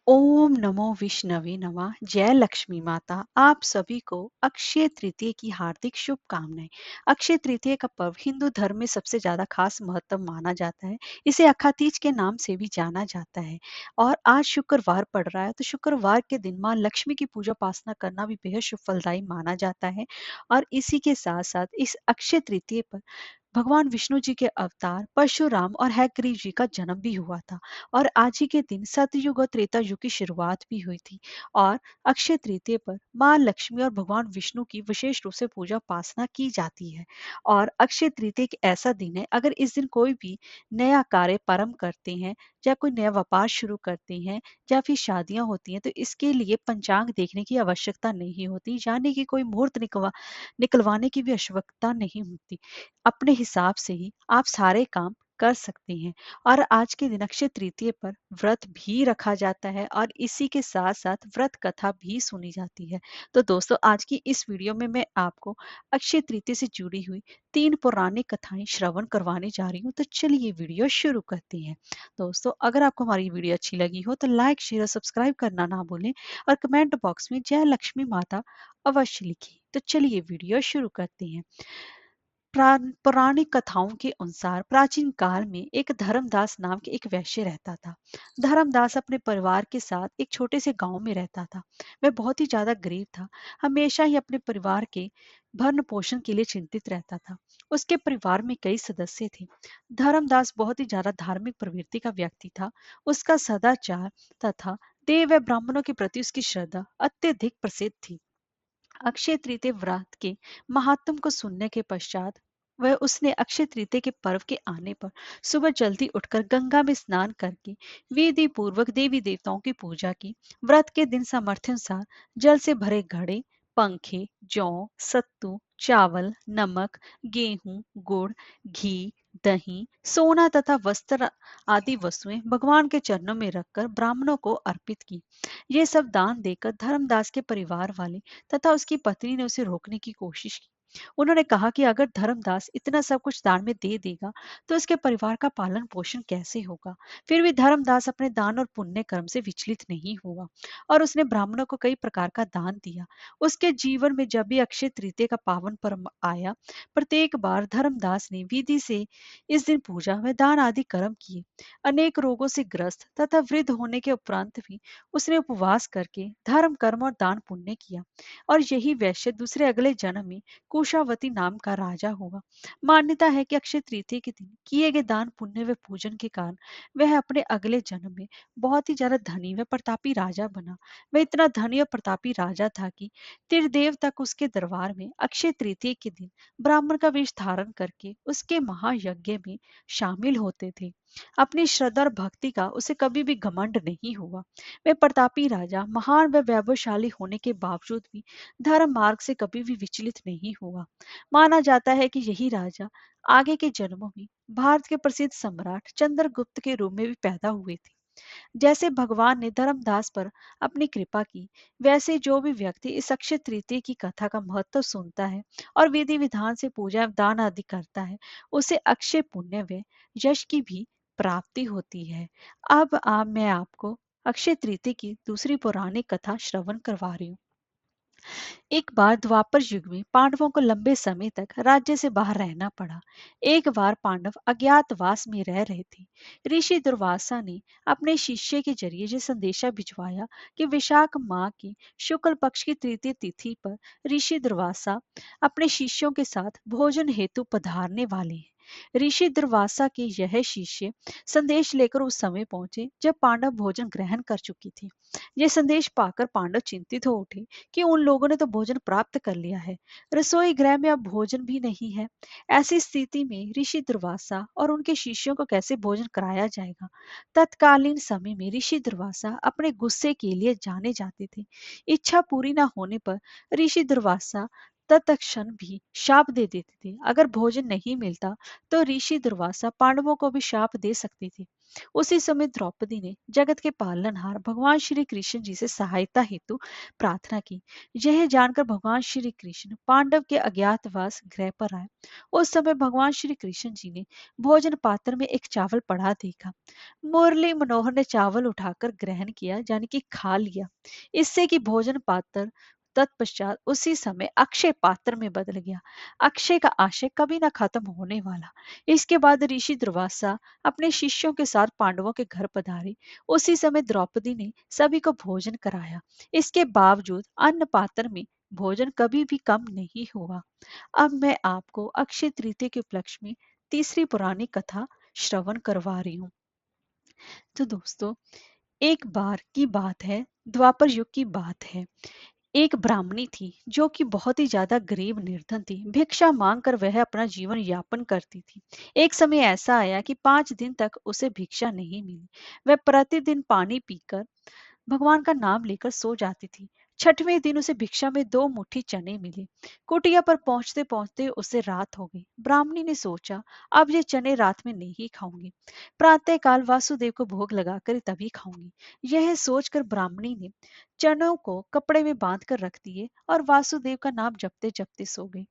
ओम नमो विष्णवे नमः। जय लक्ष्मी माता। आप सभी को अक्षय तृतीया की हार्दिक शुभकामनाएं। अक्षय तृतीया का पर्व हिंदू धर्म में सबसे ज्यादा खास महत्व माना जाता है। इसे अखातीज के नाम से भी जाना जाता है। और आज शुक्रवार पड़ रहा है, तो शुक्रवार के दिन माँ लक्ष्मी की पूजा उपासना करना भी बेहद शुभ फलदायी माना जाता है। और इसी के साथ साथ इस अक्षय तृतीया पर भगवान विष्णु जी के अवतार परशुराम और हयग्रीव जी का जन्म भी हुआ था। और आज ही के दिन सतयुग और त्रेता युग की शुरुआत भी हुई थी। और अक्षय तृतीया पर माँ लक्ष्मी और भगवान विष्णु की विशेष रूप से पूजा उपासना की जाती है। और अक्षय तृतीया एक ऐसा दिन है, अगर इस दिन कोई भी नया कार्य प्रारंभ करते हैं या कोई नया व्यापार शुरू करते हैं या फिर शादियां होती हैं, तो इसके लिए पंचांग देखने की आवश्यकता नहीं होती, यानी कि कोई मुहूर्त निकलवाने की भी आवश्यकता नहीं होती। अपने हिसाब से ही आप सारे काम कर सकते हैं। और आज के दिन अक्षय तृतीया पर व्रत भी रखा जाता है और इसी के साथ साथ व्रत कथा भी सुनी जाती है। तो दोस्तों, आज की इस वीडियो में मैं आपको अक्षय तृतीया से जुड़ी हुई 3 पौराणिक कथाएं श्रवण करवाने जा रही हूँ। तो चलिए वीडियो शुरू करते हैं। दोस्तों, अगर आपको हमारी वीडियो अच्छी लगी हो तो लाइक शेयर और सब्सक्राइब करना ना भूलें। और कमेंट बॉक्स में जय लक्ष्मी माता अवश्य लिखिए। तो चलिए वीडियो शुरू करते हैं। पौराणिक कथाओं के अनुसार प्राचीन काल में एक धर्मदास नाम के एक वैश्य रहता था। धर्मदास अपने परिवार के साथ एक छोटे से गांव में रहता था। वह बहुत ही ज्यादा गरीब था। हमेशा ही अपने परिवार के भरण पोषण के लिए चिंतित रहता था। उसके परिवार में कई सदस्य थे। धर्मदास बहुत ही ज्यादा धार्मिक प्रवृत्ति का व्यक्ति था। उसका सदाचार तथा देव व ब्राह्मणों के प्रति उसकी श्रद्धा अत्यधिक प्रसिद्ध थी। अक्षय तृतीया व्रत के महात्म को सुनने के पश्चात वह उसने अक्षय तृतीया के पर्व के आने पर सुबह जल्दी उठकर गंगा में स्नान करके विधि पूर्वक देवी देवताओं की पूजा की। व्रत के दिन सामर्थ्य अनुसार जल से भरे घड़े, पंखे, जौ, सत्तू, चावल, नमक, गेहूं, गुड़, घी, दही, सोना तथा वस्त्र आदि वस्तुएं भगवान के चरणों में रखकर ब्राह्मणों को अर्पित की। ये सब दान देकर धर्मदास के परिवार वाले तथा उसकी पत्नी ने उसे रोकने की कोशिश की। उन्होंने कहा कि अगर धर्मदास इतना सब कुछ दान में दे देगा तो उसके परिवार का पालन पोषण कैसे होगा। फिर भी धर्मदास अपने दान और पुण्य कर्म से विचलित नहीं हुआ और उसने ब्राह्मणों को कई प्रकार का दान दिया। उसके जीवन में जब भी अक्षय तृतीया का पावन पर्व आया, प्रत्येक बार धर्मदास ने विधि से इस दिन पूजा व दान आदि कर्म किए। अनेक रोगों से ग्रस्त तथा वृद्ध होने के उपरांत भी उसने उपवास करके धर्म कर्म और दान पुण्य किया। और यही वैश्य दूसरे अगले जन्म में कुशावती नाम का राजा हुआ। मान्यता है कि अक्षय तृतीया के दिन किए गए दान पुण्य व पूजन के कारण वह अपने अगले जन्म में बहुत ही ज्यादा धनी व प्रतापी राजा बना। वह इतना धनी और प्रतापी राजा था कि त्रिदेव तक उसके दरबार में अक्षय तृतीया के दिन ब्राह्मण का वेश धारण करके उसके महायज्ञ में शामिल होते थे। अपनी श्रद्धा और भक्ति का उसे कभी भी घमंड नहीं हुआ। वह प्रतापी राजा महान व वैभवशाली होने के बावजूद भी धर्म मार्ग से कभी भी विचलित नहीं हुआ। माना जाता है कि यही राजा आगे के जन्मों में भारत के प्रसिद्ध सम्राट चंद्रगुप्त के रूप में भी पैदा हुए थे। जैसे भगवान ने धर्मदास पर अपनी कृपा की, वैसे जो भी व्यक्ति इस अक्षय तृतीया की कथा का महत्व सुनता है और विधि विधान से पूजा एवं दान आदि करता है, उसे अक्षय पुण्य व यश की भी प्राप्ति होती है। अब मैं आपको अक्षय तृतीया की दूसरी पौराणिक कथा श्रवण करवा रही हूँ। एक बार द्वापर युग में पांडवों को लंबे समय तक राज्य से बाहर रहना पड़ा। एक बार पांडव अज्ञातवास में रह रहे थे। ऋषि दुर्वासा ने अपने शिष्य के जरिए ये संदेशा भिजवाया कि विशाख माह की शुक्ल पक्ष की तृतीय तिथि पर ऋषि दुर्वासा अपने शिष्यों के साथ भोजन हेतु पधारने वाले हैं। ऋषि दुर्वासा के यह शिष्य संदेश लेकर उस समय पहुंचे जब पांडव भोजन ग्रहण कर चुकी थी। यह संदेश पाकर पांडव चिंतित हो उठे कि उन लोगों ने तो भोजन प्राप्त कर लिया है, रसोई गृह में अब भोजन भी नहीं है। ऐसी स्थिति में ऋषि दुर्वासा और उनके शिष्यों को कैसे भोजन कराया जाएगा। तत्कालीन समय में ऋषि दुर्वासा अपने गुस्से के लिए जाने जाते थे। इच्छा पूरी न होने पर ऋषि दुर्वासा तत्क्षण भी शाप दे देते थे। अगर भोजन नहीं मिलता तो ऋषि दुर्वासा पांडवों को भी शाप दे सकती थी। उसी समय द्रौपदी ने जगत के पालनहार भगवान श्री कृष्ण जी से सहायता हेतु प्रार्थना की। यह जानकर भगवान श्री कृष्ण पांडव के अज्ञातवास गृह पर आए। उस समय भगवान श्री कृष्ण जी ने भोजन पात्र में एक चावल पड़ा देखा। मुरली मनोहर ने चावल उठाकर ग्रहण किया, यानी कि खा लिया। इससे कि भोजन पात्र तत्पश्चात उसी समय अक्षय पात्र में बदल गया। अक्षय का आशय कभी न खत्म होने वाला। इसके बाद ऋषि दुर्वासा अपने शिष्यों के साथ पांडवों के घर पधारे। उसी समय द्रौपदी ने सभी को भोजन कराया। इसके बावजूद अन्न पात्र में भोजन कभी भी कम नहीं हुआ। अब मैं आपको अक्षय तृतीया के उपलक्ष्य में तीसरी पुरानी कथा श्रवण करवा रही हूँ। तो दोस्तों, एक बार की बात है, द्वापर युग की बात है। एक ब्राह्मणी थी जो कि बहुत ही ज्यादा गरीब निर्धन थी। भिक्षा मांग कर वह अपना जीवन यापन करती थी। एक समय ऐसा आया कि 5 दिन तक उसे भिक्षा नहीं मिली। वह प्रतिदिन पानी पीकर भगवान का नाम लेकर सो जाती थी। छठवें दिन उसे भिक्षा में 2 मुट्ठी चने मिले। कुटिया पर पहुंचते पहुंचते उसे रात हो गई। ब्राह्मणी ने सोचा, अब ये चने रात में नहीं खाऊंगी, प्रातः काल वासुदेव को भोग लगाकर तभी खाऊंगी। यह सोचकर ब्राह्मणी ने चनों को कपड़े में बांध कर रख दिए और वासुदेव का नाम जपते जपते सो गई।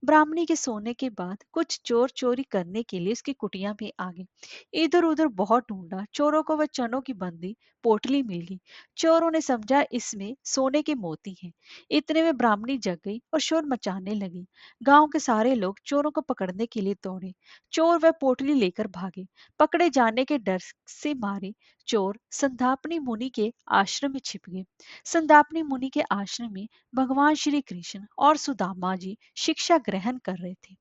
ब्राह्मणी के सोने के बाद कुछ चोर चोरी करने के लिए उसकी कुटिया में आ गए। इधर उधर बहुत ढूंढा, चोरों को वह चनों की बंदी पोटली मिल गई। चोरों ने समझा इसमें सोने के मोती हैं। इतने में ब्राह्मणी जग गई और शोर मचाने लगी। गांव के सारे लोग चोरों को पकड़ने के लिए दौड़े। चोर वह पोटली लेकर भागे। पकड़े जाने के डर से मारे चोर संदापनी मुनि के आश्रम में छिप गए। संदापनी मुनि के आश्रम में भगवान श्री कृष्ण और सुदामा जी शिक्षा ग्रहण कर रहे थे।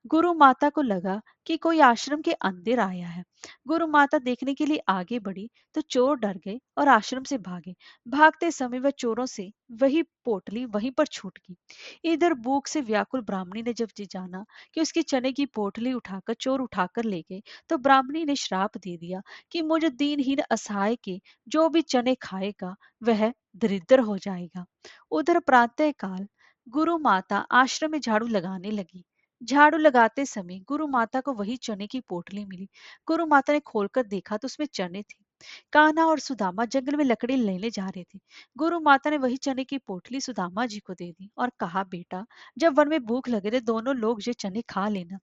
गुरु माता को लगा कि कोई आश्रम के अंदर आया है। गुरु माता देखने के लिए आगे बढ़ी तो चोर डर गए और आश्रम से भागे। भागते समय वह चोरों से वही पोटली वहीं पर छूट गई। इधर भूख से व्याकुल ब्राह्मणी ने जब जी जाना कि उसकी चने की पोटली उठाकर चोर उठाकर ले गए, तो ब्राह्मणी ने श्राप दे दिया कि मुझे दीनहीन असहाय के जो भी चने खाएगा वह दरिद्र हो जाएगा। उधर प्रातः काल गुरु माता आश्रम में झाड़ू लगाने लगी। झाड़ू लगाते समय गुरु माता को वही चने की पोटली मिली। गुरु माता ने खोलकर देखा तो उसमें चने थे। कान्हा और सुदामा जंगल में लकड़ी लेने जा रहे थे। गुरु माता ने वही चने की पोटली सुदामा जी को दे दी और कहा, बेटा, जब वन में भूख लगे तो दोनों लोग ये चने खा लेना।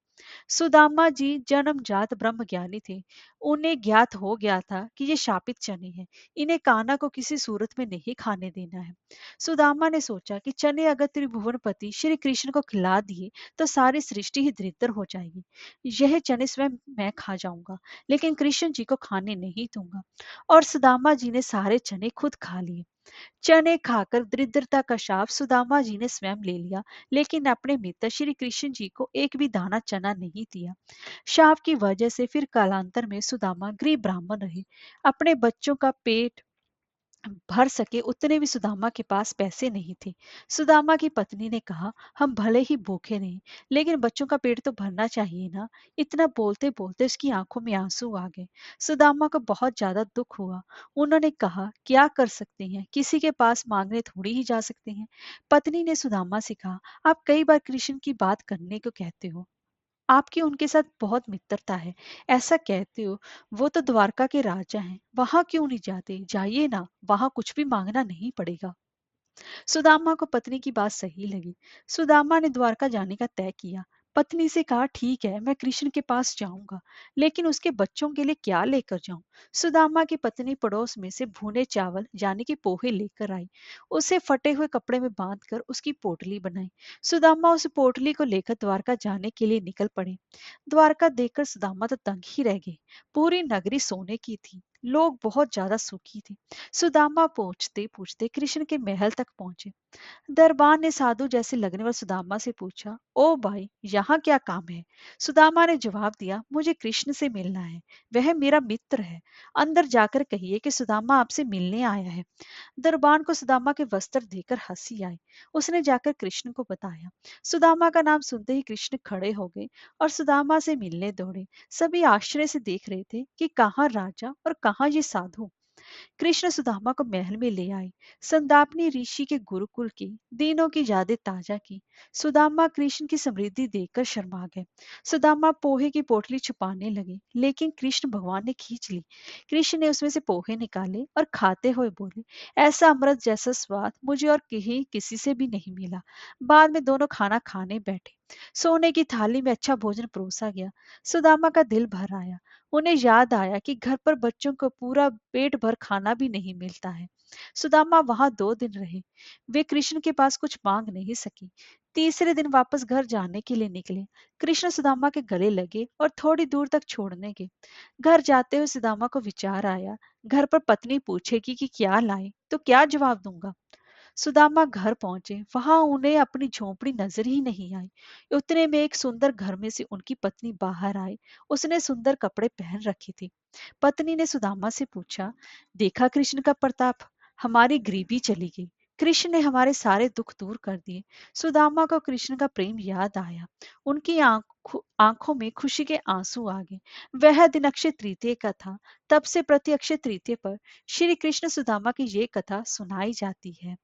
सुदामा जी जन्मजात ब्रह्मज्ञानी थे। उन्हें ज्ञात हो गया था कि ये शापित चने हैं। इन्हें कान्हा को किसी सूरत में नहीं खाने देना है। सुदामा ने सोचा कि चने अगर त्रिभुवनपति श्री कृष्ण को खिला दिए तो सारी सृष्टि ही दरिद्र हो जाएगी। यह चने स्वयं मैं खा जाऊंगा, लेकिन कृष्ण जी को खाने नहीं दूंगा। और सुदामा जी ने सारे चने खुद खा लिए। चने खाकर दरिद्रता का शाप सुदामा जी ने स्वयं ले लिया, लेकिन अपने मित्र श्री कृष्ण जी को एक भी दाना चना नहीं दिया। शाप की वजह से फिर कालांतर में सुदामा गरीब ब्राह्मण रहे। अपने बच्चों का पेट भर सके उतने भी सुदामा के पास पैसे नहीं थे। सुदामा की पत्नी ने कहा, हम भले ही भूखे रहें, लेकिन बच्चों का पेट तो भरना चाहिए ना। इतना बोलते बोलते उसकी आंखों में आंसू आ गए। सुदामा को बहुत ज्यादा दुख हुआ। उन्होंने कहा, क्या कर सकते हैं, किसी के पास मांगने थोड़ी ही जा सकते हैं। पत्नी ने सुदामा से कहा, आप कई बार कृष्ण की बात करने को कहते हो, आपकी उनके साथ बहुत मित्रता है, ऐसा कहते हो। वो तो द्वारका के राजा हैं, वहां क्यों नहीं जाते, जाइए ना, वहां कुछ भी मांगना नहीं पड़ेगा। सुदामा को पत्नी की बात सही लगी। सुदामा ने द्वारका जाने का तय किया। पत्नी से कहा, ठीक है, मैं कृष्ण के पास जाऊंगा, लेकिन उसके बच्चों के लिए क्या लेकर जाऊं। सुदामा की पत्नी पड़ोस में से भुने चावल यानी कि पोहे लेकर आई। उसे फटे हुए कपड़े में बांधकर उसकी पोटली बनाई। सुदामा उस पोटली को लेकर द्वारका जाने के लिए निकल पड़े। द्वारका देखकर सुदामा तो दंग ही रह गए। पूरी नगरी सोने की थी। लोग बहुत ज्यादा सुखी थे। सुदामा पूछते पूछते कृष्ण के महल तक पहुंचे। दरबान ने साधु जैसे लगने वाले सुदामा से पूछा, ओ भाई, यहाँ क्या काम है। सुदामा ने जवाब दिया, मुझे कृष्ण से मिलना है, वह मेरा मित्र है। अंदर जाकर कहिए कि सुदामा आपसे मिलने आया है। दरबान को सुदामा के वस्त्र देकर हंसी आई। उसने जाकर कृष्ण को बताया। सुदामा का नाम सुनते ही कृष्ण खड़े हो गए और सुदामा से मिलने दौड़े। सभी आश्चर्य से देख रहे थे कि कहाँ राजा और कहाँ ये साधु। कृष्ण सुदामा को महल में ले आए। संदापनी ऋषि के गुरुकुल की दिनों की यादें ताजा की। सुदामा कृष्ण की समृद्धि देखकर शर्मा गए। सुदामा पोहे की पोटली छुपाने लगे, लेकिन कृष्ण भगवान ने खींच ली। कृष्ण ने उसमें से पोहे निकाले और खाते हुए बोले, ऐसा अमृत जैसा स्वाद मुझे और कहीं किसी से भी नहीं मिला। बाद में दोनों खाना खाने बैठे। सोने की थाली में अच्छा भोजन परोसा गया। सुदामा का दिल भर आया। उन्हें याद आया कि घर पर बच्चों को पूरा पेट भर खाना भी नहीं मिलता है। सुदामा वहां 2 दिन रहे। वे कृष्ण के पास कुछ मांग नहीं सकी। तीसरे दिन वापस घर जाने के लिए निकले। कृष्ण सुदामा के गले लगे और थोड़ी दूर तक छोड़ने गए। घर जाते हुए सुदामा को विचार आया, घर पर पत्नी पूछेगी कि क्या लाए तो क्या जवाब दूंगा। सुदामा घर पहुंचे, वहां उन्हें अपनी झोंपड़ी नजर ही नहीं आई। उतने में एक सुंदर घर में से उनकी पत्नी बाहर आई। उसने सुंदर कपड़े पहन रखे थे। पत्नी ने सुदामा से पूछा, देखा कृष्ण का प्रताप, हमारी गरीबी चली गई। कृष्ण ने हमारे सारे दुख दूर कर दिए। सुदामा को कृष्ण का प्रेम याद आया। उनकी आंखों में खुशी के आंसू आ गए। वह दिन अक्षय तृतीय का था। तब से प्रति अक्षय तृतीय पर श्री कृष्ण सुदामा की ये कथा सुनाई जाती है।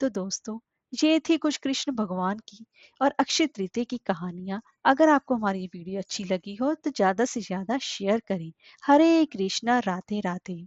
तो दोस्तों, ये थी कुछ कृष्ण भगवान की और अक्षय तृतीया की कहानियां। अगर आपको हमारी ये वीडियो अच्छी लगी हो तो ज्यादा से ज्यादा शेयर करें। हरे कृष्णा, राधे राधे।